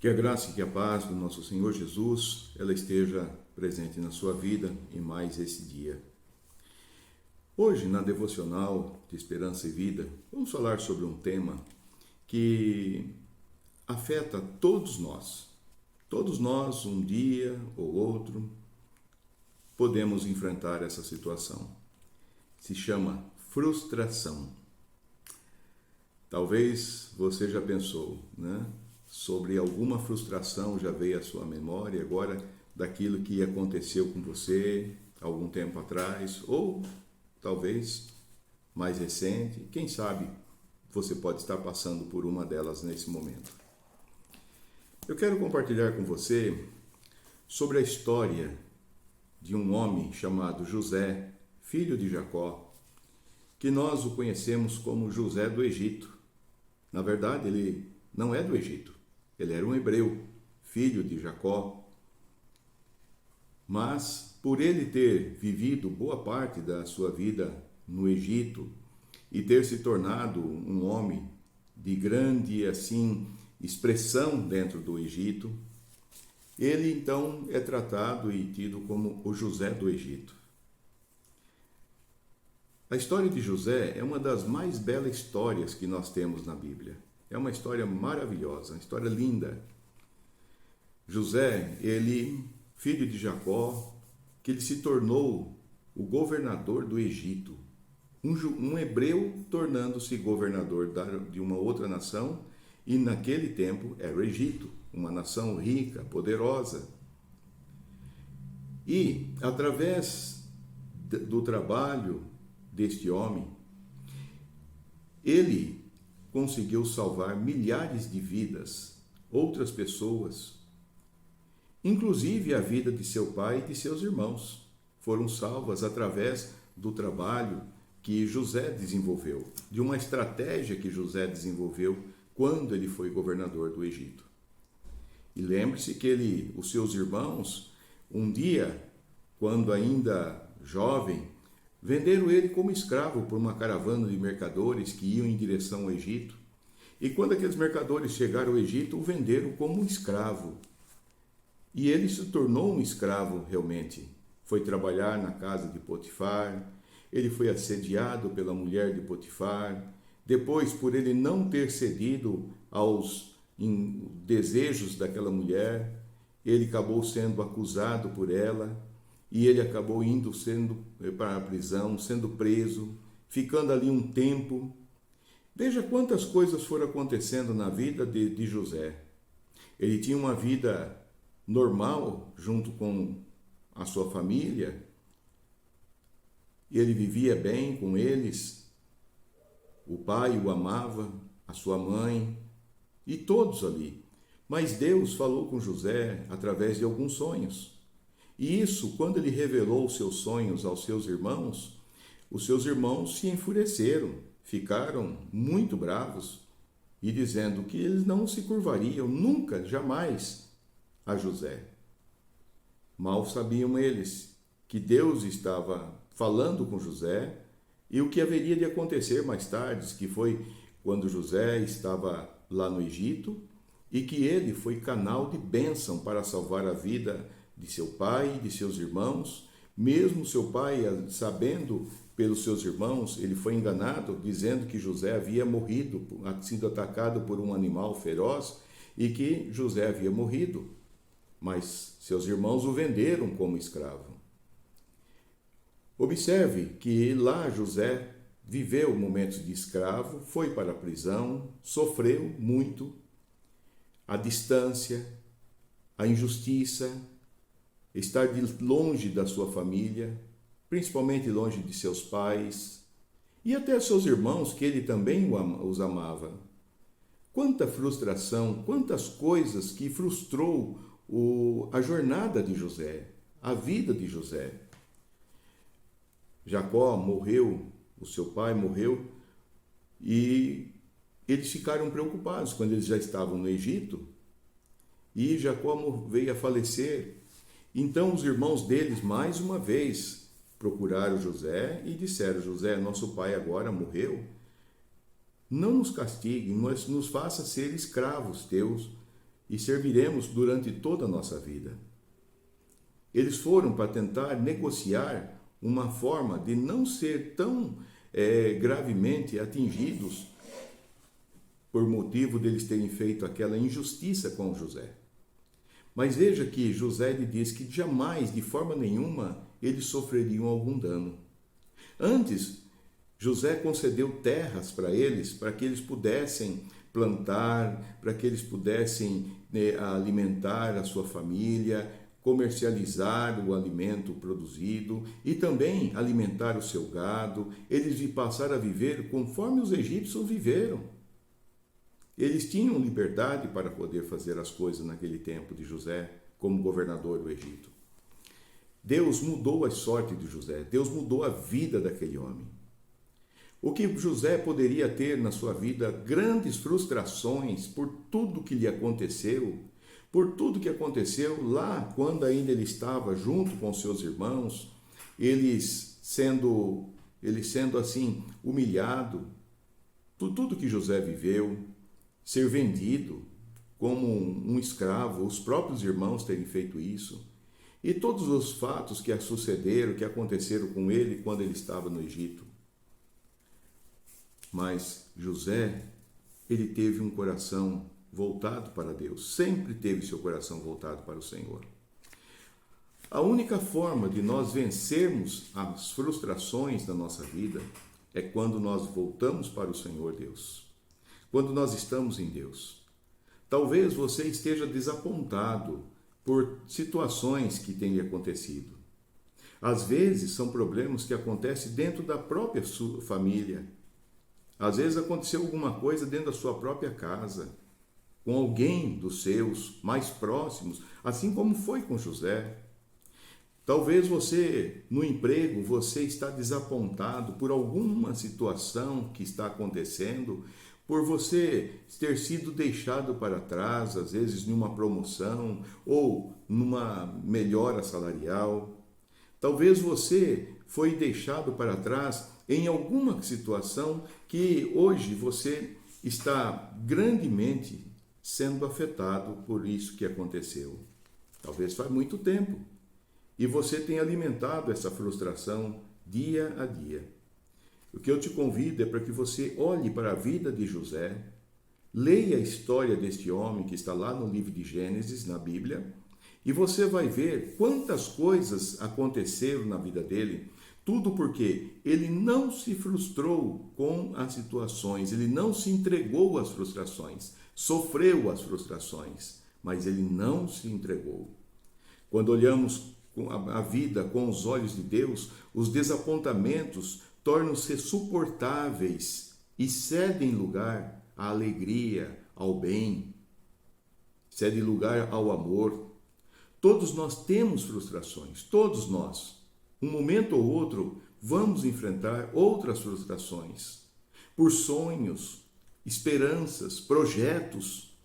Que a graça e que a paz do nosso Senhor Jesus, ela esteja presente na sua vida em mais esse dia. Hoje, na devocional de Esperança e Vida, vamos falar sobre um tema que afeta todos nós. Todos nós, um dia ou outro, podemos enfrentar essa situação. Se chama frustração. Talvez você já pensou, né? Sobre alguma frustração já veio à sua memória agora daquilo que aconteceu com você algum tempo atrás, ou talvez mais recente, quem sabe você pode estar passando por uma delas nesse momento. Eu quero compartilhar com você sobre a história de um homem chamado José, filho de Jacó, que nós o conhecemos como José do Egito. Na verdade, ele não é do Egito. Ele era um hebreu, filho de Jacó, mas por ele ter vivido boa parte da sua vida no Egito e ter se tornado um homem de grande expressão dentro do Egito, ele então é tratado e tido como o José do Egito. A história de José é uma das mais belas histórias que nós temos na Bíblia. É uma história maravilhosa, uma história linda. José, ele, filho de Jacó, que ele se tornou o governador do Egito. Um hebreu tornando-se governador de uma outra nação, e naquele tempo era o Egito, uma nação rica, poderosa. E, através do trabalho deste homem, ele conseguiu salvar milhares de vidas, outras pessoas, inclusive a vida de seu pai e de seus irmãos, foram salvas através do trabalho que José desenvolveu, de uma estratégia que José desenvolveu quando ele foi governador do Egito. E lembre-se que os seus irmãos, um dia, quando ainda jovem, venderam ele como escravo por uma caravana de mercadores que iam em direção ao Egito. E quando aqueles mercadores chegaram ao Egito, o venderam como um escravo. E ele se tornou um escravo realmente. Foi trabalhar na casa de Potifar, ele foi assediado pela mulher de Potifar. Depois, por ele não ter cedido aos desejos daquela mulher, ele acabou sendo acusado por ela. E ele acabou sendo para a prisão, sendo preso, ficando ali um tempo. Veja quantas coisas foram acontecendo na vida de José. Ele tinha uma vida normal junto com a sua família. Ele vivia bem com eles. O pai o amava, a sua mãe e todos ali. Mas Deus falou com José através de alguns sonhos. E isso, quando ele revelou os seus sonhos aos seus irmãos, os seus irmãos se enfureceram, ficaram muito bravos e dizendo que eles não se curvariam nunca, jamais, a José. Mal sabiam eles que Deus estava falando com José e o que haveria de acontecer mais tarde, que foi quando José estava lá no Egito e que ele foi canal de bênção para salvar a vida de seu pai e de seus irmãos. Mesmo seu pai, sabendo pelos seus irmãos, ele foi enganado, dizendo que José havia morrido, sido atacado por um animal feroz e que José havia morrido. Mas seus irmãos o venderam como escravo. Observe que lá José viveu momentos de escravo, foi para a prisão, sofreu muito, a distância, a injustiça, estar longe da sua família, principalmente longe de seus pais, e até seus irmãos, que ele também os amava. Quanta frustração, quantas coisas que frustrou a jornada de José, a vida de José. Jacó morreu, o seu pai morreu, e eles ficaram preocupados quando eles já estavam no Egito, e Jacó veio a falecer. Então os irmãos deles, mais uma vez, procuraram José e disseram: José, nosso pai agora morreu, não nos castigue, mas nos faça ser escravos teus e serviremos durante toda a nossa vida. Eles foram para tentar negociar uma forma de não ser tão gravemente atingidos por motivo deles terem feito aquela injustiça com José. Mas veja que José lhe diz que jamais, de forma nenhuma, eles sofreriam algum dano. Antes, José concedeu terras para que eles pudessem plantar, para que eles pudessem alimentar a sua família, comercializar o alimento produzido e também alimentar o seu gado. Eles passaram a viver conforme os egípcios viveram. Eles tinham liberdade para poder fazer as coisas naquele tempo de José como governador do Egito. Deus mudou a sorte de José, Deus mudou a vida daquele homem. O que José poderia ter na sua vida grandes frustrações por tudo que lhe aconteceu, por tudo que aconteceu lá quando ainda ele estava junto com seus irmãos, ele sendo assim humilhado, por tudo que José viveu, ser vendido como um escravo, os próprios irmãos terem feito isso, e todos os fatos que sucederam, que aconteceram com ele quando ele estava no Egito. Mas José, ele teve um coração voltado para Deus, sempre teve seu coração voltado para o Senhor. A única forma de nós vencermos as frustrações da nossa vida é quando nós voltamos para o Senhor Deus, quando nós estamos em Deus. Talvez você esteja desapontado por situações que têm lhe acontecido. Às vezes são problemas que acontecem dentro da própria sua família. Às vezes aconteceu alguma coisa dentro da sua própria casa, com alguém dos seus mais próximos, assim como foi com José. Talvez você, no emprego, você está desapontado por alguma situação que está acontecendo, por você ter sido deixado para trás, às vezes numa promoção ou numa melhora salarial. Talvez você foi deixado para trás em alguma situação que hoje você está grandemente sendo afetado por isso que aconteceu. Talvez faz muito tempo. E você tem alimentado essa frustração dia a dia. O que eu te convido é para que você olhe para a vida de José, leia a história deste homem que está lá no livro de Gênesis, na Bíblia, e você vai ver quantas coisas aconteceram na vida dele, tudo porque ele não se frustrou com as situações, ele não se entregou às frustrações, sofreu as frustrações, mas ele não se entregou. Quando olhamos a vida com os olhos de Deus, os desapontamentos tornam-se suportáveis e cedem lugar à alegria, ao bem, cedem lugar ao amor. Todos nós temos frustrações, todos nós. Um momento ou outro vamos enfrentar outras frustrações por sonhos, esperanças, projetos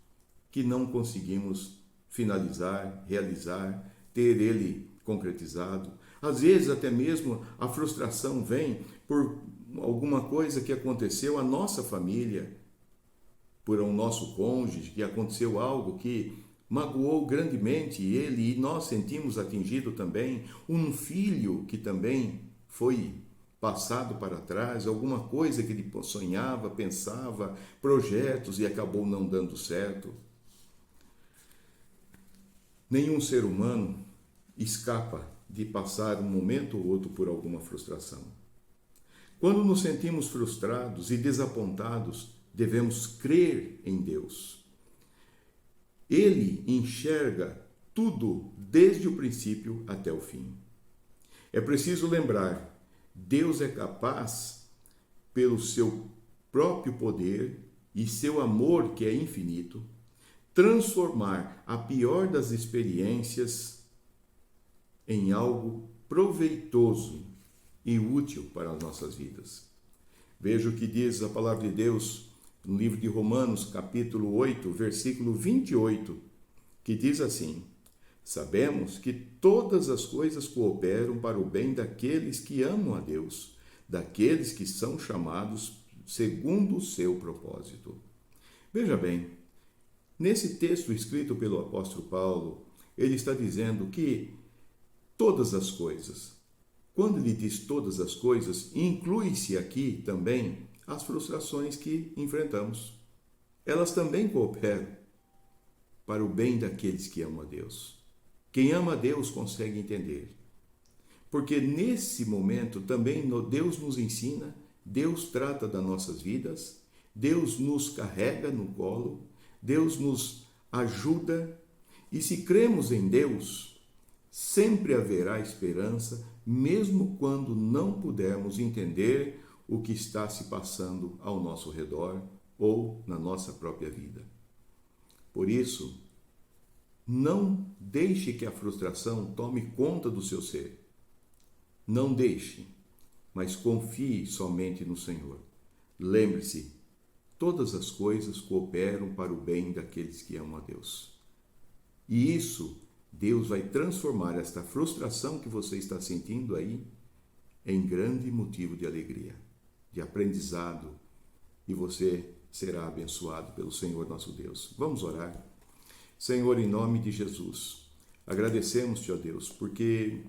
que não conseguimos finalizar, realizar, ter ele concretizado. Às vezes até mesmo a frustração vem por alguma coisa que aconteceu à nossa família, por um nosso cônjuge, que aconteceu algo que magoou grandemente ele e nós sentimos atingido também, um filho que também foi passado para trás, alguma coisa que ele sonhava, pensava, projetos e acabou não dando certo. Nenhum ser humano escapa de passar um momento ou outro por alguma frustração. Quando nos sentimos frustrados e desapontados, devemos crer em Deus. Ele enxerga tudo desde o princípio até o fim. É preciso lembrar, Deus é capaz, pelo seu próprio poder e seu amor que é infinito, transformar a pior das experiências em algo proveitoso e útil para as nossas vidas. Veja o que diz a palavra de Deus no livro de Romanos, capítulo 8, versículo 28, que diz assim: sabemos que todas as coisas cooperam para o bem daqueles que amam a Deus, daqueles que são chamados segundo o seu propósito. Veja bem, Nesse texto escrito pelo apóstolo Paulo, ele está dizendo que todas as coisas, quando ele diz todas as coisas, inclui-se aqui também as frustrações que enfrentamos. Elas também cooperam para o bem daqueles que amam a Deus. Quem ama a Deus consegue entender. Porque nesse momento também Deus nos ensina, Deus trata das nossas vidas, Deus nos carrega no colo, Deus nos ajuda. E se cremos em Deus, sempre haverá esperança, mesmo quando não pudermos entender o que está se passando ao nosso redor ou na nossa própria vida. Por isso, não deixe que a frustração tome conta do seu ser. Não deixe, mas confie somente no Senhor. Lembre-se, todas as coisas cooperam para o bem daqueles que amam a Deus. E isso, Deus vai transformar esta frustração que você está sentindo aí em grande motivo de alegria, de aprendizado, e você será abençoado pelo Senhor nosso Deus. Vamos orar. Senhor, em nome de Jesus, agradecemos-te, ó Deus, porque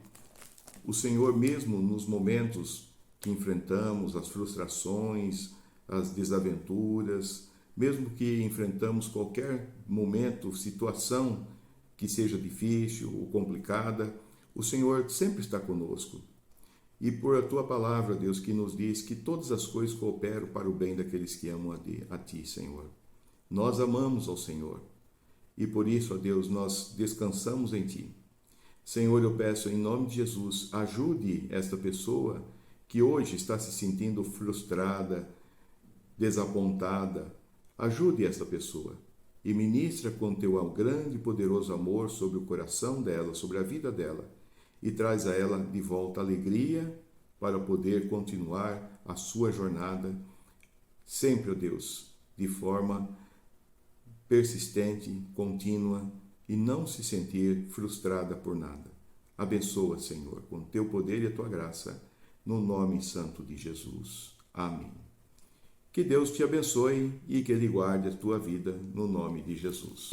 o Senhor mesmo nos momentos que enfrentamos as frustrações, as desaventuras, mesmo que enfrentamos qualquer momento, situação que seja difícil ou complicada, o Senhor sempre está conosco. E por a tua palavra, Deus, que nos diz que todas as coisas cooperam para o bem daqueles que amam a ti, Senhor. Nós amamos ao Senhor e por isso, ó Deus, nós descansamos em ti. Senhor, eu peço em nome de Jesus, ajude esta pessoa que hoje está se sentindo frustrada, desapontada. Ajude esta pessoa e ministra com teu grande e poderoso amor sobre o coração dela, sobre a vida dela, e traz a ela de volta alegria para poder continuar a sua jornada, sempre, ó Deus, de forma persistente, contínua, e não se sentir frustrada por nada. Abençoa, Senhor, com teu poder e a tua graça, no nome santo de Jesus. Amém. Que Deus te abençoe e que Ele guarde a tua vida, no nome de Jesus.